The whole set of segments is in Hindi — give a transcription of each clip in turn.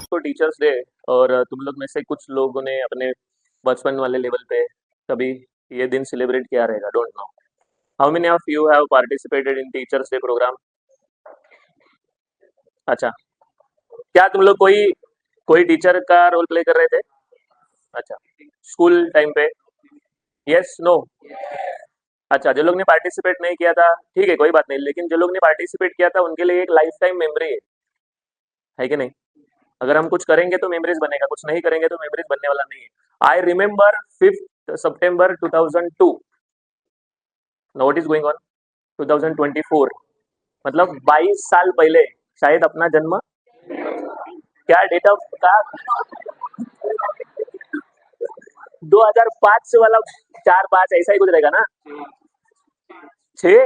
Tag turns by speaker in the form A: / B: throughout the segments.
A: को टीचर्स डे। और तुम लोग में से कुछ लोगों ने अपने बचपन वाले लेवल पे कभी ये दिन सेलिब्रेट किया रहेगा, don't know. How many of you have participated in teachers day program? अच्छा, क्या तुम लोग कोई कोई टीचर का रोल प्ले कर रहे थे? अच्छा, स्कूल टाइम पे? Yes, no? अच्छा, जो लोग ने पार्टिसिपेट नहीं किया था ठीक है, कोई बात नहीं, लेकिन जो लोग ने पार्टिसिपेट किया था उनके लिए एक लाइफ टाइम मेमोरी है कि नहीं? अगर हम कुछ करेंगे तो मेमोरीज बनेगा, कुछ नहीं करेंगे तो मेमोरीज बनने वाला नहीं है। I remember 5 September 2002। Now what is going on 2024, मतलब 22 साल पहले शायद अपना जन्म, क्या डेट ऑफ का 2005 से वाला 4 5 ऐसा ही कुछ रहेगा ना? 6?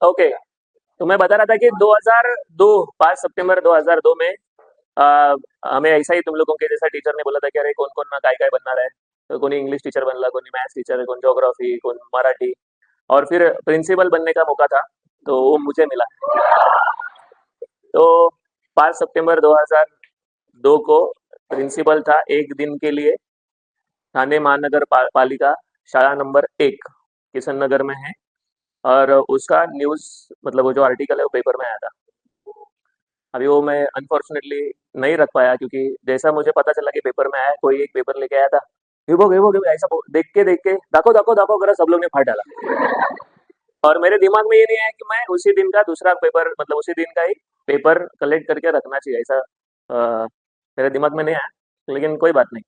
A: ओके, तो मैं बता रहा था कि 2002, 5 सितंबर 2002 में हमें ऐसा ही तुम लोगों के जैसा टीचर ने बोला था कि अरे कौन कौन काय काय बनना है। तो कोई इंग्लिश टीचर बनला, कोई मैथ्स टीचर, कौन ज्योग्राफी, कौन मराठी। और फिर प्रिंसिपल बनने का मौका था, तो वो मुझे मिला। तो 5 सितंबर 2002 को प्रिंसिपल था एक दिन के लिए, थाने महानगर पालिका, शाळा नंबर 1 किशन नगर में है। और उसका न्यूज़, मतलब वो जो आर्टिकल है वो पेपर में आया था। अभी वो मैं अनफॉर्चुनेटली नहीं रख पाया, क्योंकि जैसा मुझे पता चला कि पेपर में आया, कोई एक पेपर लेके आया था, ऐसा देख के दाखो दाखो दाखो करा सब लोग ने फाड़ डाला। और मेरे दिमाग में ये नहीं आया कि मैं उसी दिन का दूसरा पेपर, मतलब उसी दिन का ही पेपर कलेक्ट करके रखना चाहिए, ऐसा मेरे दिमाग में नहीं आया। लेकिन कोई बात नहीं,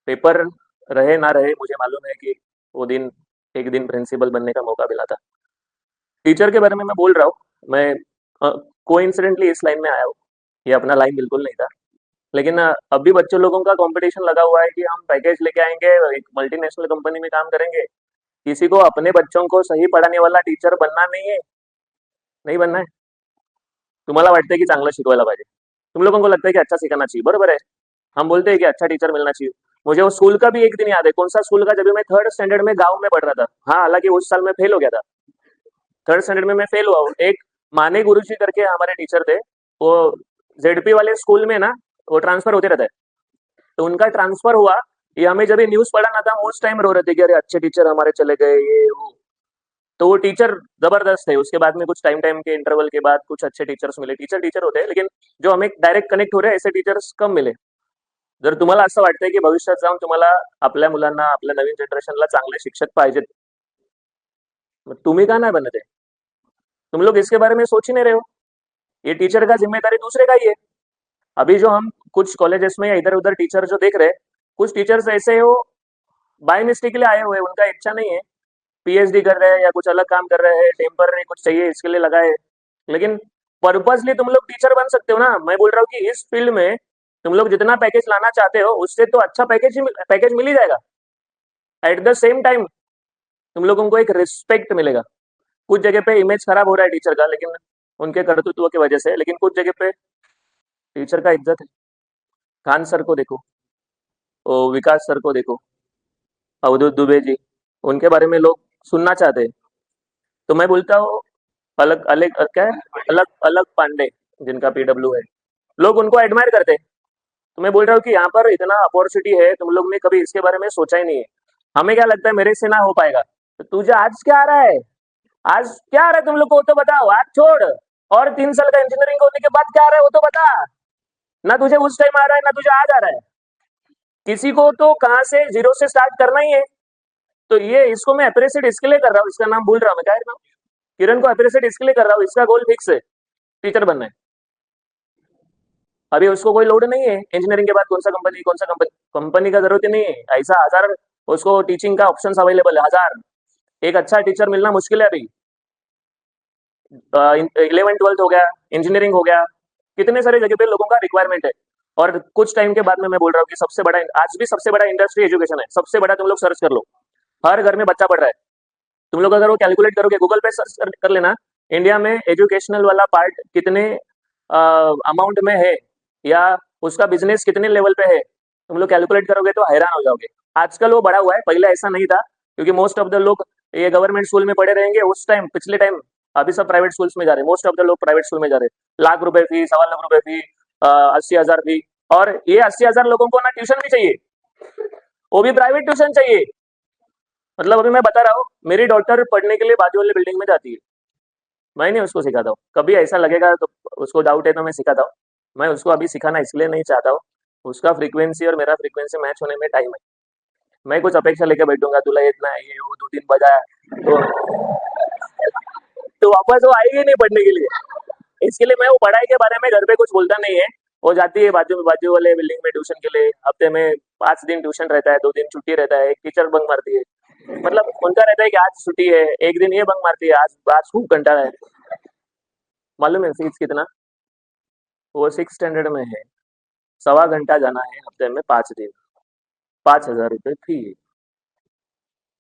A: पेपर रहे ना रहे, मुझे मालूम है कि वो दिन एक दिन प्रिंसिपल बनने का मौका मिला था। टीचर के बारे में मैं बोल रहा हूँ, मैं कोइंसिडेंटली इस लाइन में आया हूँ, ये अपना लाइन बिल्कुल नहीं था। लेकिन अभी बच्चों लोगों का कंपटीशन लगा हुआ है कि हम पैकेज लेके आएंगे, एक मल्टीनेशनल कंपनी में काम करेंगे। किसी को अपने बच्चों को सही पढ़ाने वाला टीचर बनना नहीं है, नहीं बनना है। तुम्हाला वाटतंय की चांगलं शिकवायला पाहिजे, तुम लोगों को लगता है कि अच्छा सिखाना चाहिए, बरोबर है। हम बोलते हैं कि अच्छा टीचर मिलना चाहिए। मुझे वो स्कूल का भी एक दिन याद है, कौन सा स्कूल का, जब मैं 3rd स्टैंडर्ड में गाँव में पढ़ रहा था। हाँ, हालांकि उस साल में फेल हो गया था, 3rd स्टैंडर्ड में मैं फेल हुआ हूँ। एक माने गुरुजी करके हमारे टीचर थे, वो जेडपी वाले स्कूल में ना, वो ट्रांसफर होते रहता है। तो उनका ट्रांसफर हुआ, ये हमें जब ये न्यूज पढ़ा ना था, उस टाइम रो रहे थे कि अरे अच्छे टीचर हमारे चले गए, ये वो। तो वो टीचर जबरदस्त थे। उसके बाद में कुछ टाइम टाइम के इंटरवल के बाद कुछ अच्छे टीचर्स मिले, टीचर टीचर होते हैं, लेकिन जो हमें डायरेक्ट कनेक्ट हो रहे हैं ऐसे टीचर्स कम मिले। जर तुम्हाला असं वाटतंय की भविष्यात जाऊन तुम्हाला आपल्या मुलांना, आपल्या नवीन जनरेशनला चांगले शिक्षक पाहिजेत, मग तुम्ही का नाही बनत आहे? तुम लोग इसके बारे में सोच ही नहीं रहे हो। ये टीचर का जिम्मेदारी दूसरे का ही है। अभी जो हम कुछ कॉलेजेस में या इधर उधर टीचर जो देख रहे हैं, कुछ टीचर्स ऐसे हो बाय मिस्टेक के लिए आए हुए हैं, उनका इच्छा नहीं है, पीएचडी कर रहे हैं या कुछ अलग काम कर रहे हैं, टेम्पररी कुछ चाहिए इसके लिए लगाए। लेकिन पर्पसली तुम लोग टीचर बन सकते हो ना। मैं बोल रहा हूँ कि इस फील्ड में तुम लोग जितना पैकेज लाना चाहते हो, उससे तो अच्छा पैकेज मिल ही जाएगा। एट द सेम टाइम तुम लोगों को एक रिस्पेक्ट मिलेगा। कुछ जगह पे इमेज खराब हो रहा है टीचर का, लेकिन उनके कर्तृत्व की वजह से, लेकिन कुछ जगह पे टीचर का इज्जत है। खान सर को देखो, विकास सर को देखो, अवधूत दुबे जी, उनके बारे में लोग सुनना चाहते हैं। तो मैं बोलता हूँ अलग अलग क्या है, अलग अलग पांडे, जिनका पीडब्ल्यू है, लोग उनको एडमायर करते हैं। तो मैं बोल रहा हूँ कि यहाँ पर इतना अपॉर्चुनिटी है, तुम लोग ने कभी इसके बारे में सोचा ही नहीं है। हमें क्या लगता है मेरे से ना हो पाएगा, तो तुझे आज क्या आ रहा है? आज क्या आ रहा है तुम लोग को, वो तो बताओ। आज छोड़, और 3 साल का इंजीनियरिंग होने के बाद क्या आ रहा है वो तो बता। ना तुझे उस टाइम आ रहा है, ना तुझे आज आ रहा है। किसी को तो कहाँ से जीरो से स्टार्ट करना ही है। तो ये इसको मैं अप्रिशिएट इसके लिए कर रहा हूँ, इसका नाम भूल रहा हूँ मैं, क्या है नाम, किरण को अप्रिशिएट इसके लिए कर रहा हूँ, इसका गोल फिक्स है, टीचर बनना है। अभी उसको कोई लोड नहीं है इंजीनियरिंग के बाद कौन सा कंपनी, कौन सा कंपनी, कंपनी का जरूरत ही नहीं है। ऐसा हजार उसको टीचिंग का ऑप्शंस अवेलेबल है, हजार। एक अच्छा टीचर मिलना मुश्किल है अभी। 11th 12th हो गया, इंजीनियरिंग हो गया, कितने सारे जगह पे लोगों का रिक्वायरमेंट है। और कुछ टाइम के बाद में मैं बोल रहा हूँ कि सबसे बड़ा, आज भी सबसे बड़ा इंडस्ट्री एजुकेशन है, सबसे बड़ा। तुम लोग सर्च कर लो, हर घर में बच्चा पढ़ रहा है। तुम लोग अगर वो कैलकुलेट करोगे, गूगल पे सर्च कर लेना, इंडिया में एजुकेशनल वाला पार्ट कितने अमाउंट में है, या उसका बिजनेस कितने लेवल पे है, तुम लोग कैलकुलेट करोगे तो हैरान हो जाओगे। आजकल वो बढ़ा हुआ है, पहले ऐसा नहीं था, क्योंकि मोस्ट ऑफ द लोग ये गवर्नमेंट स्कूल में पढ़े रहेंगे उस टाइम, पिछले टाइम। अभी सब प्राइवेट स्कूल्स में जा रहे हैं, मोस्ट ऑफ द लोग प्राइवेट स्कूल में जा रहे हैं। लाख रुपए फी, 1.25 लाख रुपए फी, 80,000 भी। और ये 80,000 लोगों को ना ट्यूशन भी चाहिए, वो भी प्राइवेट ट्यूशन चाहिए। मतलब अभी मैं बता रहा हूँ, मेरी डॉटर पढ़ने के लिए बाजू वाली बिल्डिंग में जाती है, मैं नहीं उसको सिखाता हूँ। कभी ऐसा लगेगा तो उसको डाउट है तो मैं सिखाता हूँ। मैं उसको अभी सिखाना इसलिए नहीं चाहता हूँ, उसका फ्रीक्वेंसी और मेरा फ्रीक्वेंसी मैच होने में टाइम है। मैं कुछ अपेक्षा लेके बैठूंगा, तुला इतना है ये वो 2-3 बजाया तो वापस वो आएगी नहीं पढ़ने के लिए। इसके लिए मैं वो पढ़ाई के बारे में घर पे कुछ बोलता नहीं है। वो जाती है बाजू वाले बिल्डिंग में ट्यूशन के लिए, हफ्ते में 5 दिन ट्यूशन रहता है, 2 दिन छुट्टी रहता है, एक टीचर बंक मारती है। मतलब उनका रहता है कि आज छुट्टी है, एक दिन ये बंक मारती है, आज आज खूब घंटा है। मालूम है फीस कितना? वो 6 स्टैंडर्ड में है, 1.25 घंटा जाना है हफ्ते में 5 दिन, 5,000 रुपये फी है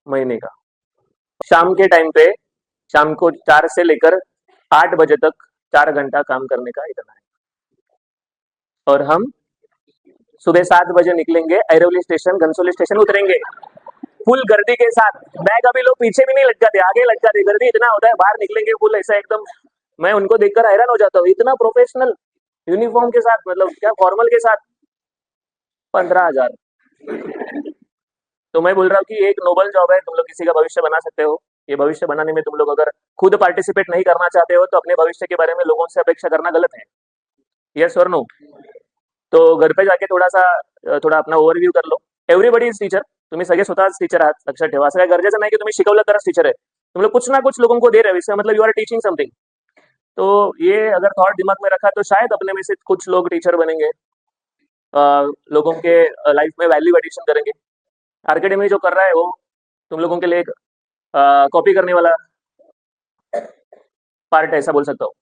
A: महीने का। शाम के टाइम पे, शाम को 4 से लेकर 8 बजे तक 4 घंटा काम करने का इतना है। और हम सुबह 7 बजे निकलेंगे, ऐरोली स्टेशन घनसोली स्टेशन उतरेंगे, फुल गर्दी के साथ। बैग अभी लोग पीछे भी नहीं लटकाते, आगे लटकाते, गर्दी इतना होता है, बाहर निकलेंगे फुल ऐसा एकदम। मैं उनको देखकर हैरान हो जाता हूँ, इतना प्रोफेशनल यूनिफॉर्म के साथ, मतलब क्या फॉर्मल के साथ। 15,000। तो मैं बोल रहा हूँ कि एक नोबल जॉब है, तुम लोग किसी का भविष्य बना सकते हो। ये भविष्य बनाने में तुम लोग अगर खुद पार्टिसिपेट नहीं करना चाहते हो तो अपने भविष्य के बारे में लोगों से अपेक्षा करना गलत है। यस और नो? तो घर पे जाके थोडा अपना ओव्हरव्ह्यू कर लो. Everybody is teacher. तुम्ही सगळे स्वतःच टीचर आहात, लक्षात ठेवा. असं काही गरजेचं नाही की तुम्ही शिकवलं तरच टीचर आहे. तुम लोग कुछ ना कुछ लोगों को दे रहे हो, इसका मतलब यू आर टीचिंग समथिंग. तो ये अगर थॉट दिमाग में रखा तो शायद अपने में से कुछ लोग टीचर बनेंगे, लोगों के लाइफ में वैल्यू एडिशन करेंगे. आर्केडमी जो कर रहा है वो तुम लोगों के लिए एक कॉपी करने वाला पार्ट है, ऐसा बोल सकता हूँ.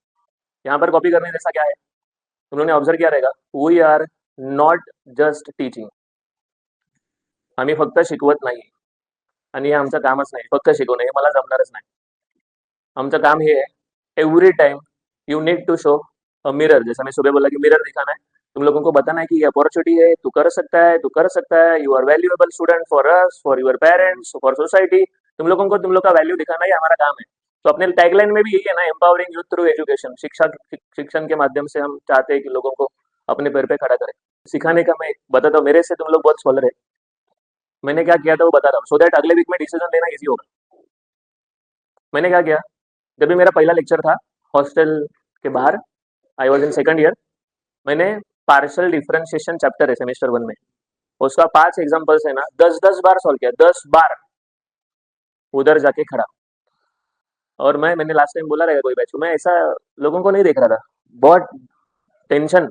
A: यहाँ पर कॉपी करने जैसा क्या है, तुम लोगों ने ऑब्झर्व किया रहेगा, we are not just teaching. आम्ही फक्त शिकवत नाही आणि हे आमचं कामच नाही, फक्त शिकवणं हे मला जमणारच नाही. आमचं काम हे है, every time you need to show a mirror. जैसा मैं सुबह बोला कि मिरर दिखाना है, तुम लोगों को बताना है कि ये अपॉर्चुनिटी है, तू कर सकता है, तू कर सकता है, you are valuable student for us, for your parents, for society. तुम लोगों को तुम लोग का वैल्यू दिखाना ही हमारा काम है. तो अपने टैगलाइन में भी यही है ना, एम्पावरिंग यूथ थ्रू एजुकेशन. शिक्षण के माध्यम से हम चाहते हैं कि लोगों को अपने पैर पे खड़ा करें. सिखाने का मैं बताता हूँ, मेरे से तुम लोग बहुत स्कॉलर है. मैंने क्या किया था वो बता रहा हूँ, सो दैट अगले वीक में डिसीजन लेना इजी होगा. मैंने क्या किया, जब भी मेरा पहला लेक्चर था हॉस्टल के बाहर, I was in second year, मैंने पार्शियल डिफरेंशिएशन चैप्टर है सेमेस्टर 1 में, उसका 5 एग्जाम्पल्स है ना, 10-10 बार सॉल्व किया, 10 बार उधर जाके खड़ा. और मैंने लास्ट टाइम बोला रहेगा कोई बैच, मैं ऐसा लोगों को नहीं देख रहा था. बहुत टेंशन,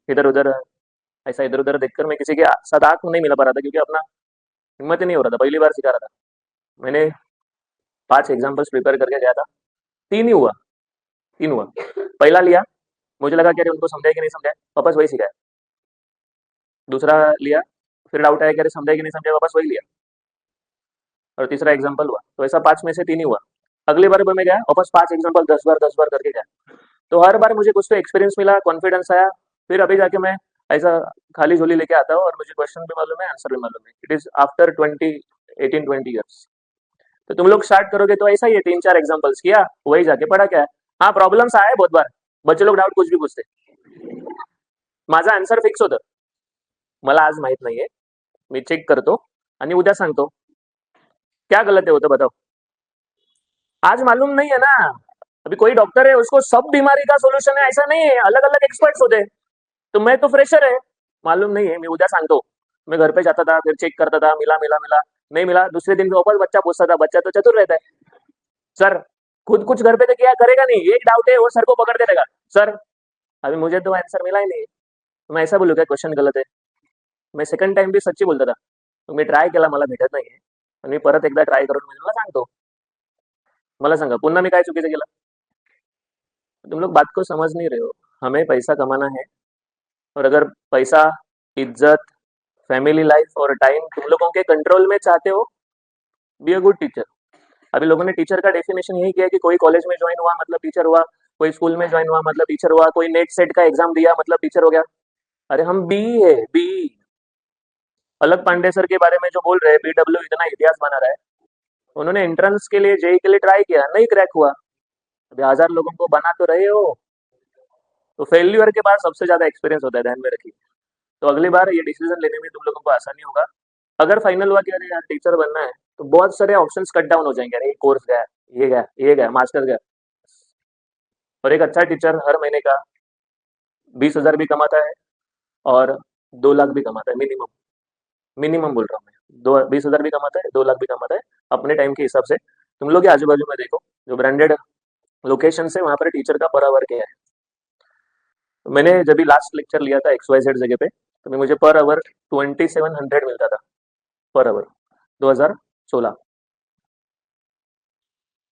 A: इधर उधर, ऐसा इधर उधर देखकर मैं किसी के साथ आंख नहीं मिला पा रहा था, क्योंकि अपना हिम्मत ही नहीं हो रहा था, पहली बार सिखा रहा था. मैंने 5 एग्जाम्पल्स प्रिपेयर करके गया था, 3 ही हुआ, 3 हुआ. पहला लिया, मुझे लगा कि अरे उनको समझाया कि नहीं समझाया, वापस वही सिखाया. दूसरा लिया, फिर डाउट आया कि अरे समझाया कि नहीं समझाया, वापस वही लिया. और तीसरा एग्जाम्पल हुआ. तो ऐसा 5 में से 3 ही हुआ. अगली बार मैं गया, वापस 5 एग्जाम्पल 10 बार करके गया. तो हर बार मुझे कुछ तो एक्सपीरियंस मिला, कॉन्फिडेंस आया. फिर अभी जाके मैं ऐसा खाली झोली लेके आता हूँ और मुझे क्वेश्चन भी मालूम है, आंसर भी मालूम है. It is after 18-20 years. तो तुम लोग स्टार्ट करोगे तो ऐसा ही है, 3-4 एग्जाम्पल्स किया, वही जाके पढ़ा क्या है. हाँ, प्रॉब्लेम्स आए बहुत बार, बच्चे लोग डाउट कुछ भी पूछते, माझा आन्सर फिक्स होतं, मला आज माहित नाहीये, मी चेक करतो आणि उद्या सांगतो. क्या गलत है वो तो बताओ. आज मालूम नहीं है ना. अभी कोई डॉक्टर है, उसको सब बीमारी का सोल्यूशन है ऐसा नहीं है, अलग अलग एक्सपर्ट्स होते हैं. तो मैं तो फ्रेशर है, मालूम नहीं है, मैं उद्या सांगतो. मैं घर पे जाता था, फिर चेक करता था, मिला मिला मिला, नहीं मिला, दूसरे दिन वापस बच्चा पूछता था. बच्चा तो चतुर रहता है. सर, खुद कुछ घर पे तो क्या करेगा नहीं, एक डाउट है वो सर को पकड़ दे देगा. सर, अभी मुझे तो आंसर मिला ही नहीं. तो मैं ऐसा बोलू क्या क्वेश्चन गलत है. मैं सेकंड टाइम भी सच्ची बोलता था, मी ट्राय केला, मला भेटत नाहीये, आणि मी परत एकदा ट्राय करून मी तुला सांगतो. मला सांगा पुन्हा मी काय चुकीचं केलं. तुम लोग बात को समझ नहीं रहे हो. हमें पैसा कमाना है, और अगर पैसा, इज्जत, फैमिली लाइफ और टाइम तुम लोगों के कंट्रोल में चाहते हो, बी अ गुड टीचर. अभी लोगों ने टीचर का डेफिनेशन यही किया कि कोई कॉलेज में ज्वाइन हुआ मतलब टीचर हुआ, कोई स्कूल में ज्वाइन हुआ मतलब टीचर हुआ, कोई नेट सेट का एग्जाम दिया मतलब टीचर हो गया. अरे हम बी है, बी. अलग पांडे सर के बारे में जो बोल रहे हैं, BW इतना इतिहास बना रहा है, उन्होंने एंट्रेंस के लिए, जेई के लिए ट्राई किया, नहीं क्रैक हुआ. अभी 1000 लोगों को बना तो रहे हो. तो फेल्यूर के बाद सबसे ज्यादा एक्सपीरियंस होता है, ध्यान में रखिए। तो अगली बार ये डिसीजन लेने में तुम लोगों को आसानी होगा। अगर फाइनल हुआ कि अरे यार टीचर बनना है, तो बहुत सारे ऑप्शंस कट डाउन हो जाएंगे। अरे ये कोर्स गया, ये गया, ये गया, मास्टर गया। और एक अच्छा टीचर हर महीने का 20,000 भी कमाता है और 2 लाख भी कमाता है, मिनिमम। मिनिमम बोल रहा हूँ मैं, 20,000 भी कमाता है, 2 लाख भी कमाता है, अपने टाइम के हिसाब से। तुम लोग के आजू बाजू में देखो, जो ब्रांडेड लोकेशन है वहां पर टीचर का पर आवर क्या है। तो मैंने जब भी लास्ट लेक्चर लिया था XYZ जगह पे, तो मुझे पर आवर 2700 मिलता था, पर आवर, 2016।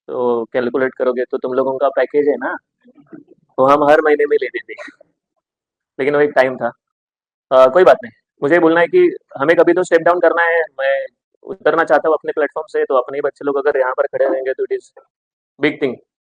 A: तो कैलकुलेट करोगे तो तुम लोगों का पैकेज है ना, तो हम हर महीने में लेते थे। लेकिन वो एक टाइम था। कोई बात नहीं। मुझे ये बोलना है कि हमें कभी तो स्टेप डाउन करना है। मैं उतरना चाहता हूँ अपने प्लेटफॉर्म से, तो अपने ही बच्चे लोग अगर यहाँ पर खड़े रहेंगे तो इट इज बिग थिंग।